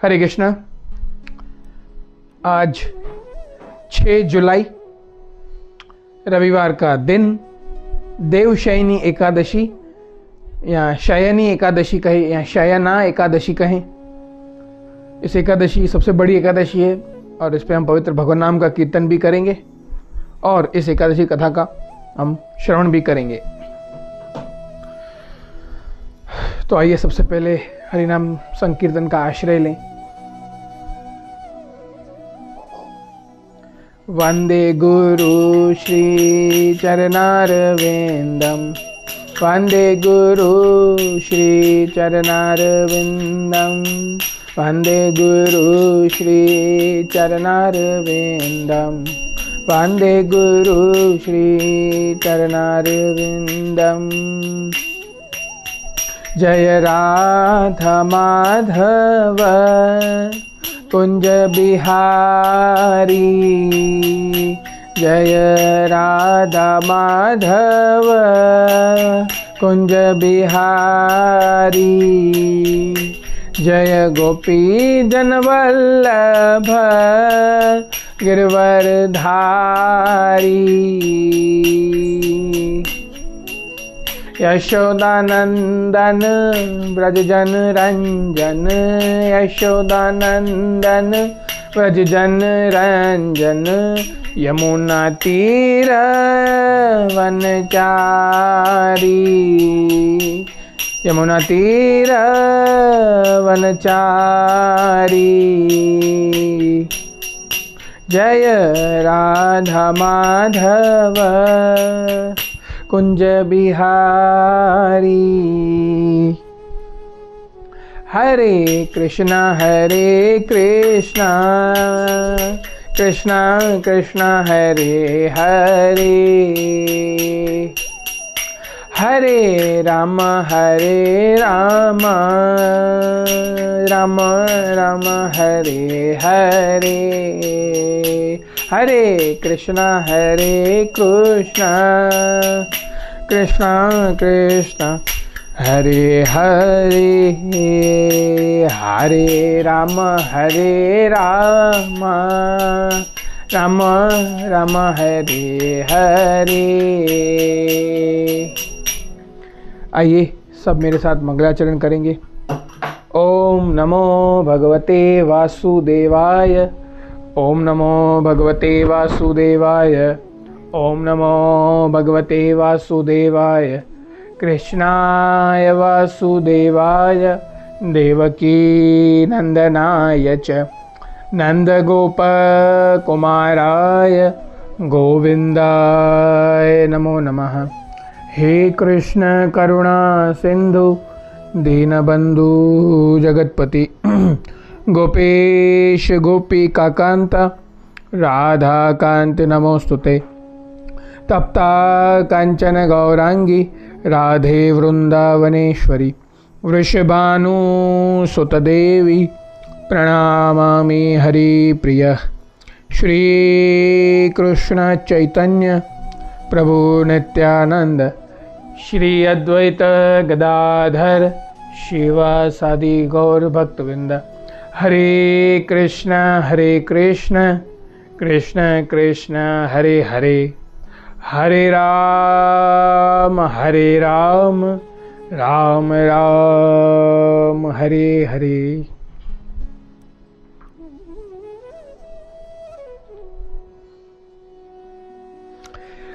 हरे कृष्णा। आज 6 जुलाई रविवार का दिन, देवशयनी एकादशी या शयनी एकादशी कहें या शयना एकादशी कहें। इस एकादशी सबसे बड़ी एकादशी है और इस पे हम पवित्र भगवान नाम का कीर्तन भी करेंगे और इस एकादशी कथा का हम श्रवण भी करेंगे। तो आइए सबसे पहले हरिनाम संकीर्तन का आश्रय लें। वंदे गुरु श्री चरणारविंदम, वंदे गुरु श्री चरणारविंदम, वंदे गुरु श्री चरणारविंदम, वंदे गुरु श्री चरणारविंदम। जय राधा माधव कुंज बिहारी, जय राधा माधव कुंज बिहारी, जय गोपी जनवल्लभ गिरवरधारी। यशोदानंदन ब्रजजन रंजन, यशोदानंदन ब्रजजन रंजन, यमुना तीर वनचारी, यमुना तीर वनचारी। जय राधा माधव कुंज बिहारी। हरे कृष्णा कृष्णा कृष्णा हरे हरे, हरे राम राम राम हरे हरे, हरे कृष्णा कृष्णा कृष्णा हरे हरे, हरे राम राम राम हरे हरे। आइए सब मेरे साथ मंगलाचरण करेंगे। ओम नमो भगवते वासुदेवाय, ओम नमो भगवते वासुदेवाय, ओम नमो भगवते वासुदेवाय। कृष्णाय वासुदेवाय देवकी नंदनाय च नंदगोप कुमाराय गोविंदाय नमो नमः। हे कृष्ण करुणा सिंधु दीनबंधु जगतपति, गोपेश गोपिका कांत राधा कांत नमोस्तुते। तप्ता कांचन गौरांगी राधे वृंदावनेश्वरी, वृषभानुसुतदेवी प्रणमामि हरिप्रिय। श्री कृष्ण चैतन्य प्रभु नित्यानंद, श्री अद्वैत गदाधर शिवासादि गौर भक्तवृंद। हरे कृष्ण कृष्ण कृष्ण हरे हरे, हरे राम राम राम हरे हरे।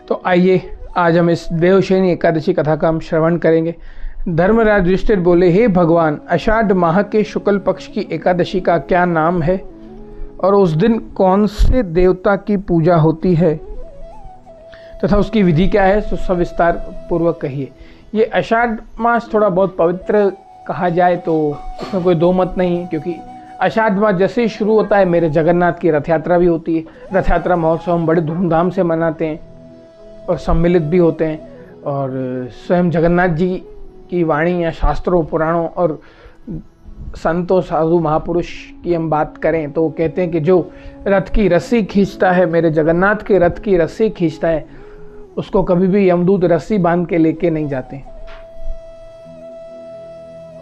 तो आइए आज हम इस देवशयनी एकादशी कथा का हम श्रवण करेंगे। धर्मराज युधिष्ठिर बोले, हे भगवान, आषाढ़ माह के शुक्ल पक्ष की एकादशी का क्या नाम है और उस दिन कौन से देवता की पूजा होती है तथा उसकी विधि क्या है, तो सविस्तार पूर्वक कहिए। ये आषाढ़ मास थोड़ा बहुत पवित्र कहा जाए तो उसमें कोई दो मत नहीं है, क्योंकि आषाढ़ मास जैसे ही शुरू होता है मेरे जगन्नाथ की रथ यात्रा भी होती है। रथ यात्रा महोत्सव हम बड़े धूमधाम से मनाते हैं और सम्मिलित भी होते हैं। और स्वयं जगन्नाथ जी की वाणी या शास्त्रों पुराणों और संतों साधु महापुरुष की हम बात करें तो कहते हैं कि जो रथ की रस्सी खींचता है, मेरे जगन्नाथ के रथ की रस्सी खींचता है, उसको कभी भी यमदूत रस्सी बांध के लेके नहीं जाते।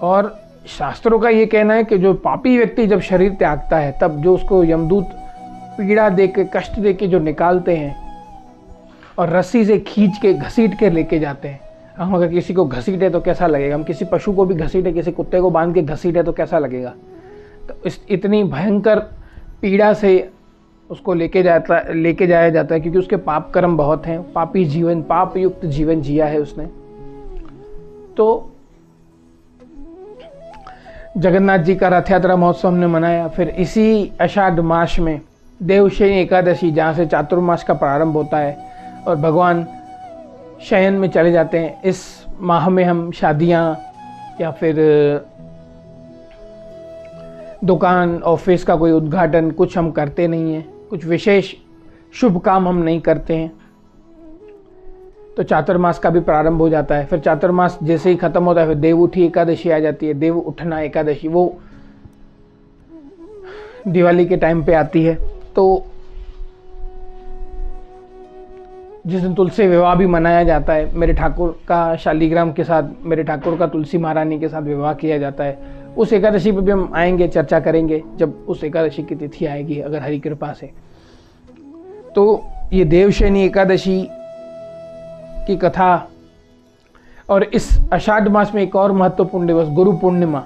और शास्त्रों का ये कहना है कि जो पापी व्यक्ति जब शरीर त्यागता है तब जो उसको यमदूत पीड़ा दे के, कष्ट दे के जो निकालते हैं और रस्सी से खींच के घसीट के लेके जाते हैं। हम अगर किसी को घसीटे तो कैसा लगेगा, हम किसी पशु को भी घसीटे, किसी कुत्ते को बांध के घसीटे तो कैसा लगेगा। तो इतनी भयंकर पीड़ा से उसको लेके जाया जाता है, क्योंकि उसके पाप कर्म बहुत हैं, पापी जीवन, पाप युक्त जीवन जिया है उसने। तो जगन्नाथ जी का रथ यात्रा महोत्सव हमने मनाया। फिर इसी आषाढ़ मास में देवशयनी एकादशी, जहाँ से चातुर्मास का प्रारंभ होता है और भगवान शयन में चले जाते हैं। इस माह में हम शादियाँ या फिर दुकान ऑफिस का कोई उद्घाटन कुछ हम करते नहीं हैं, कुछ विशेष शुभ काम हम नहीं करते हैं। तो चातुर्मास का भी प्रारंभ हो जाता है। फिर चातुर्मास जैसे ही खत्म होता है फिर देव उठी एकादशी आ जाती है। देव उठना एकादशी वो दिवाली के टाइम पे आती है। तो जिस दिन तुलसी विवाह भी मनाया जाता है, मेरे ठाकुर का शालीग्राम के साथ, मेरे ठाकुर का तुलसी महारानी के साथ विवाह किया जाता है। उस एकादशी पे भी हम आएंगे, चर्चा करेंगे जब उस एकादशी की तिथि आएगी, अगर हरि कृपा से। तो ये देवशयनी एकादशी की कथा। और इस आषाढ़ मास में एक और महत्वपूर्ण दिवस गुरु पूर्णिमा।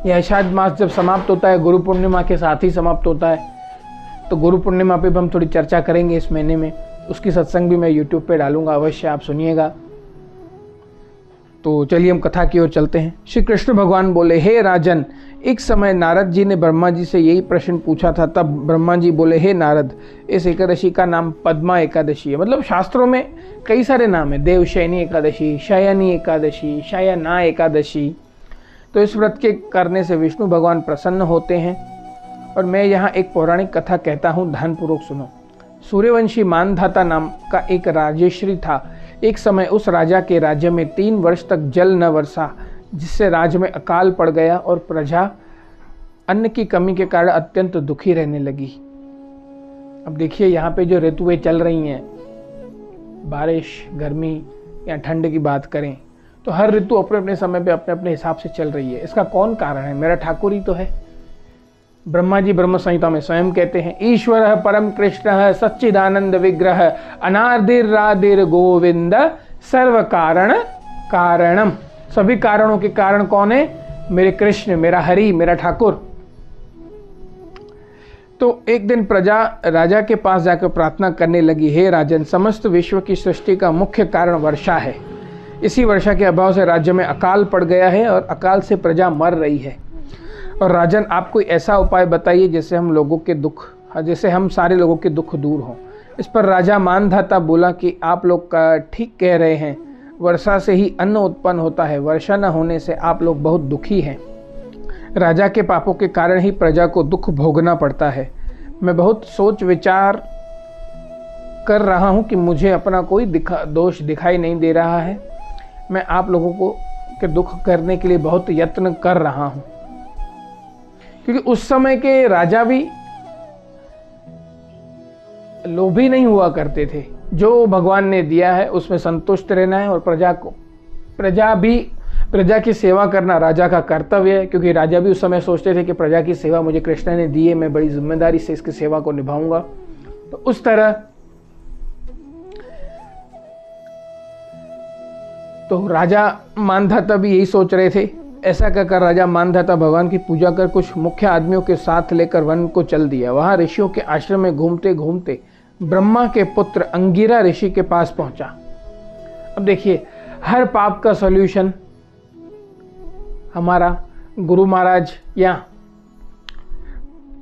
यह आषाढ़ मास जब समाप्त होता है गुरु पूर्णिमा के साथ ही समाप्त होता है। तो गुरु पूर्णिमा पे भी हम थोड़ी चर्चा करेंगे इस महीने में। उसकी सत्संग भी मैं YouTube पे डालूंगा, अवश्य आप सुनिएगा। तो चलिए हम कथा की ओर चलते हैं। श्री कृष्ण भगवान बोले, हे राजन, एक समय नारद जी ने ब्रह्मा जी से यही प्रश्न पूछा था। तब ब्रह्मा जी बोले, हे नारद, इस एकादशी का नाम पद्मा एकादशी है। मतलब शास्त्रों में कई सारे नाम है, देवशयनी एकादशी, शयनी एकादशी, शयना एकादशी। तो इस व्रत के करने से विष्णु भगवान प्रसन्न होते हैं। और मैं यहाँ एक पौराणिक कथा कहता हूँ, ध्यानपूर्वक सुनो। सूर्यवंशी मानधाता नाम का एक राजेश्री था। एक समय उस राजा के राज्य में 3 वर्ष तक जल न वर्षा, जिससे राज्य में अकाल पड़ गया और प्रजा अन्न की कमी के कारण अत्यंत दुखी रहने लगी। अब देखिए यहाँ पे जो ऋतुएं चल रही हैं, बारिश, गर्मी या ठंड की बात करें, तो हर ऋतु अपने अपने समय पे अपने अपने हिसाब से चल रही है। इसका कौन कारण है? मेरा ठाकुर ही तो है। ब्रह्मा जी ब्रह्म संहिता में स्वयं कहते हैं, ईश्वर परम कृष्ण सच्चिदानंद विग्रह अनादिरादिर गोविंद सर्व कारण कारणम। सभी कारणों के कारण कौन है? मेरे कृष्ण, मेरा हरि, मेरा ठाकुर। तो एक दिन प्रजा राजा के पास जाकर प्रार्थना करने लगी, हे राजन, समस्त विश्व की सृष्टि का मुख्य कारण वर्षा है। इसी वर्षा के अभाव से राज्य में अकाल पड़ गया है और अकाल से प्रजा मर रही है। और राजन, आप कोई ऐसा उपाय बताइए जिससे हम सारे लोगों के दुख दूर हों। इस पर राजा मानधाता बोला कि आप लोग का ठीक कह रहे हैं, वर्षा से ही अन्न उत्पन्न होता है, वर्षा न होने से आप लोग बहुत दुखी हैं। राजा के पापों के कारण ही प्रजा को दुख भोगना पड़ता है। मैं बहुत सोच विचार कर रहा हूँ कि मुझे अपना कोई दोष दिखाई नहीं दे रहा है। मैं आप लोगों को के दुख करने के लिए बहुत यत्न कर रहा हूँ, क्योंकि उस समय के राजा भी लोभी नहीं हुआ करते थे। जो भगवान ने दिया है उसमें संतुष्ट रहना है और प्रजा की सेवा करना राजा का कर्तव्य है। क्योंकि राजा भी उस समय सोचते थे कि प्रजा की सेवा मुझे कृष्ण ने दी है, मैं बड़ी जिम्मेदारी से इसकी सेवा को निभाऊंगा। तो उस तरह तो राजा मानधाता भी यही सोच रहे थे। ऐसा कहकर राजा मानधाता भगवान की पूजा कर कुछ मुख्य आदमियों के साथ लेकर वन को चल दिया। वहां ऋषियों के आश्रम में घूमते घूमते ब्रह्मा के पुत्र अंगिरा ऋषि के पास पहुंचा। अब देखिए, हर पाप का सॉल्यूशन हमारा गुरु महाराज या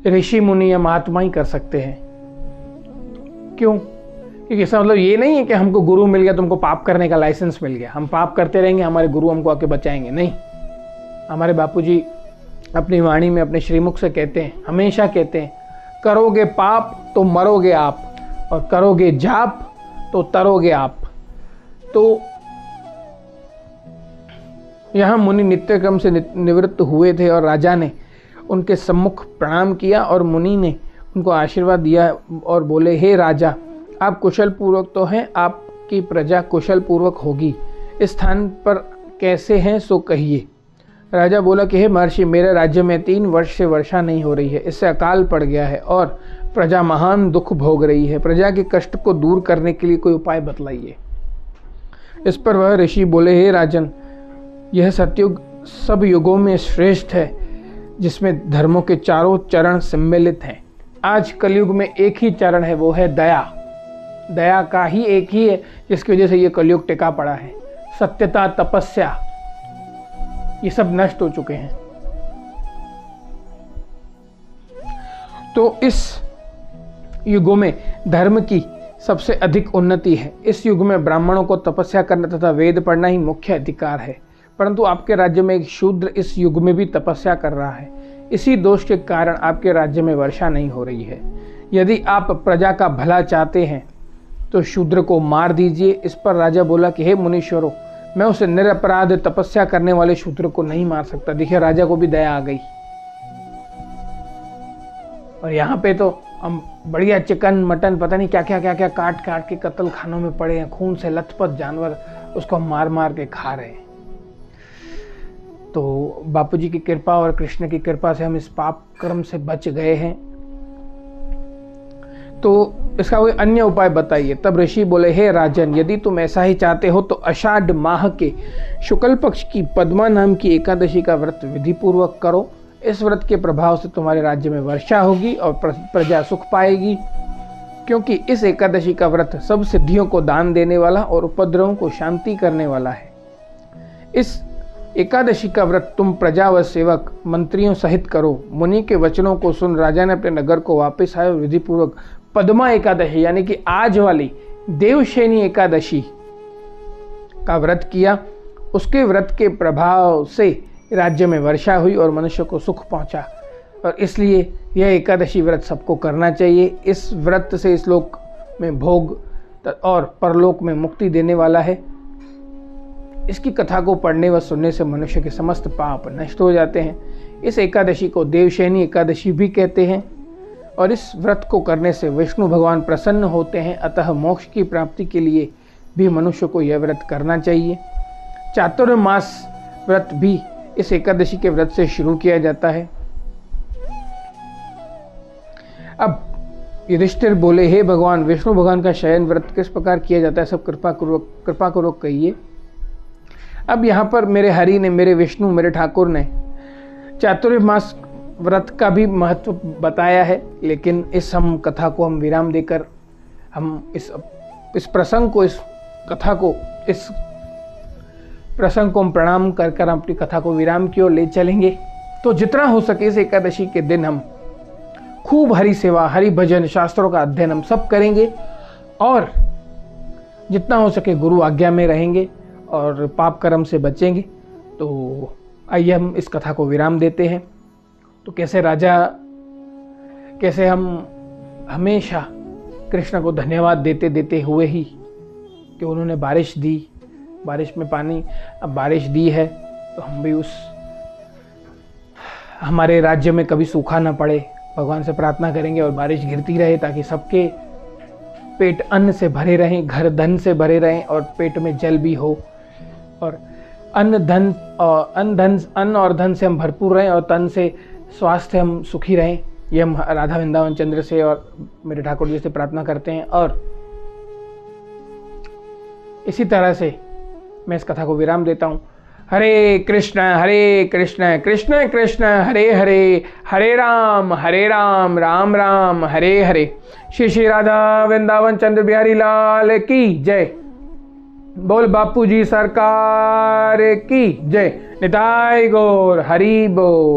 ऋषि मुनि या महात्मा ही कर सकते हैं। क्यों? क्योंकि इसका मतलब ये नहीं है कि हमको गुरु मिल गया, तुमको पाप करने का लाइसेंस मिल गया, हम पाप करते रहेंगे, हमारे गुरु हमको आके बचाएंगे। नहीं, हमारे बापूजी अपनी वाणी में अपने श्रीमुख से कहते हैं, हमेशा कहते हैं, करोगे पाप तो मरोगे आप, और करोगे जाप तो तरोगे आप। तो यहाँ मुनि नित्य क्रम से निवृत्त हुए थे और राजा ने उनके सम्मुख प्रणाम किया और मुनि ने उनको आशीर्वाद दिया और बोले, हे राजा, आप कुशल पूर्वक तो हैं, आपकी प्रजा कुशल पूर्वक होगी। इस स्थान पर कैसे हैं सो कहिए। राजा बोला कि हे महर्षि, मेरे राज्य में 3 वर्ष से वर्षा नहीं हो रही है, इससे अकाल पड़ गया है और प्रजा महान दुख भोग रही है। प्रजा के कष्ट को दूर करने के लिए कोई उपाय बतलाइए। इस पर वह ऋषि बोले, हे राजन, यह सतयुग सब युगों में श्रेष्ठ है, जिसमें धर्मों के चारों चरण सम्मिलित हैं। आज कलयुग में एक ही चरण है, वो है दया। दया का ही एक ही है जिसकी वजह से ये कलयुग टिका पड़ा है। सत्यता, तपस्या, ये सब नष्ट हो चुके हैं। तो इस युगों में धर्म की सबसे अधिक उन्नति है। इस युग में ब्राह्मणों को तपस्या करना तथा वेद पढ़ना ही मुख्य अधिकार है, परंतु आपके राज्य में एक शूद्र इस युग में भी तपस्या कर रहा है। इसी दोष के कारण आपके राज्य में वर्षा नहीं हो रही है। यदि आप प्रजा का भला चाहते हैं तो शूद्र को मार दीजिए। इस पर राजा बोला कि हे मुनीश्वरों, मैं उसे निरपराध तपस्या करने वाले शूद्र को नहीं मार सकता। देखिए, राजा को भी दया आ गई। और यहाँ पे तो हम बढ़िया चिकन मटन पता नहीं क्या क्या काट काट के कत्ल खानों में पड़े हैं, खून से लथपथ जानवर, उसको मार मार के खा रहे हैं। तो बापूजी की कृपा और कृष्ण की कृपा से हम इस पाप कर्म से बच गए हैं। तो इसका कोई अन्य उपाय बताइए। तब ऋषि बोले, हे राजन, यदि तुम ऐसा ही चाहते हो तो आषाढ़ माह के शुक्ल पक्ष की पद्मा नाम की एकादशी का व्रत विधि पूर्वक करो। इस व्रत के प्रभाव से तुम्हारे राज्य में वर्षा होगी और प्रजा सुख पाएगी, क्योंकि इस एकादशी का व्रत सब सिद्धियों को दान देने वाला और उपद्रवों को शांति करने वाला है। इस एकादशी का व्रत तुम प्रजा व सेवक मंत्रियों सहित करो। मुनि के वचनों को सुन राजा ने अपने नगर को वापस आए और विधि पूर्वक पद्मा एकादशी यानी कि आज वाली देवशयनी एकादशी का व्रत किया। उसके व्रत के प्रभाव से राज्य में वर्षा हुई और मनुष्य को सुख पहुंचा, और इसलिए यह एकादशी व्रत सबको करना चाहिए। इस व्रत से इस लोक में भोग और परलोक में मुक्ति देने वाला है। इसकी कथा को पढ़ने व सुनने से मनुष्य के समस्त पाप नष्ट हो जाते हैं। इस एकादशी को देवशयनी एकादशी भी कहते हैं, और इस व्रत को करने से विष्णु भगवान प्रसन्न होते हैं। अतः मोक्ष की प्राप्ति के लिए भी मनुष्य को यह व्रत करना चाहिए। चातुर्मास व्रत भी इस एकादशी के व्रत से शुरू किया जाता है। अब युधिष्ठिर बोले, हे भगवान, विष्णु भगवान का शयन व्रत किस प्रकार किया जाता है, सब कृपा पूर्वक कहिए। अब यहाँ पर मेरे हरि ने, मेरे विष्णु, मेरे ठाकुर ने चातुर्मास व्रत का भी महत्व बताया है, लेकिन इस हम कथा को हम विराम देकर हम इस प्रसंग को, इस कथा को, इस प्रसंग को हम प्रणाम कर कर अपनी कथा को विराम की ओर ले चलेंगे। तो जितना हो सके इस एकादशी के दिन हम खूब हरि सेवा, हरि भजन, शास्त्रों का अध्ययन हम सब करेंगे, और जितना हो सके गुरु आज्ञा में रहेंगे और पाप कर्म से बचेंगे। तो आइए हम इस कथा को विराम देते हैं। तो कैसे हम हमेशा कृष्ण को धन्यवाद देते देते हुए ही कि उन्होंने बारिश दी, बारिश में पानी, अब बारिश दी है तो हम भी हमारे राज्य में कभी सूखा ना पड़े, भगवान से प्रार्थना करेंगे और बारिश गिरती रहे, ताकि सबके पेट अन्न से भरे रहें, घर धन से भरे रहें और पेट में जल भी हो, और अन्न और धन से हम भरपूर रहें और तन से स्वास्थ्य हम सुखी रहें। ये हम राधा वृंदावन चंद्र से और मेरे ठाकुर जी से प्रार्थना करते हैं। और इसी तरह से मैं इस कथा को विराम देता हूँ। हरे कृष्ण कृष्ण कृष्ण हरे हरे, हरे राम राम राम हरे हरे। श्री श्री राधा वृंदावन चंद्र बिहारी लाल की जय। बोल बापू जी सरकार की जय। निताई गौर हरि बोल।